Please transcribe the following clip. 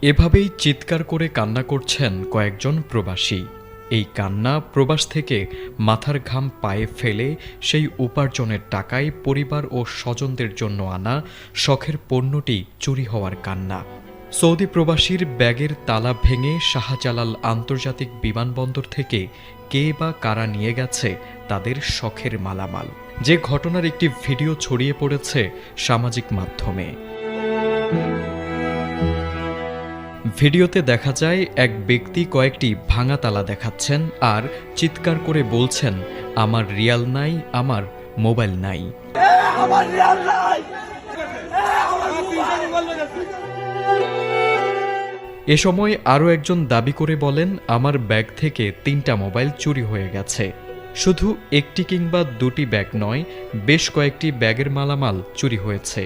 এভাবেই চিৎকার করে কান্না করছেন কয়েকজন প্রবাসী। এই কান্না প্রবাস থেকে মাথার ঘাম পায়ে ফেলে সেই উপার্জনের টাকায় পরিবার ও স্বজনদের জন্য আনা শখের পণ্যটি চুরি হওয়ার কান্না। সৌদি প্রবাসীর ব্যাগের তালা ভেঙে শাহজালাল আন্তর্জাতিক বিমানবন্দর থেকে কে বা কারা নিয়ে গেছে তাদের শখের মালামাল, যে ঘটনার একটি ভিডিও ছড়িয়ে পড়েছে সামাজিক মাধ্যমে। ভিডিওতে দেখা যায় এক ব্যক্তি কয়েকটি ভাঙা তালা দেখাচ্ছেন আর চিৎকার করে বলছেন, আমার রিয়াল নাই, আমার মোবাইল নাই। এ সময় আরও একজন দাবি করে বলেন, আমার ব্যাগ থেকে 3টা মোবাইল চুরি হয়ে গেছে। শুধু একটি কিংবা দুটি ব্যাগ নয়, বেশ কয়েকটি ব্যাগের মালামাল চুরি হয়েছে।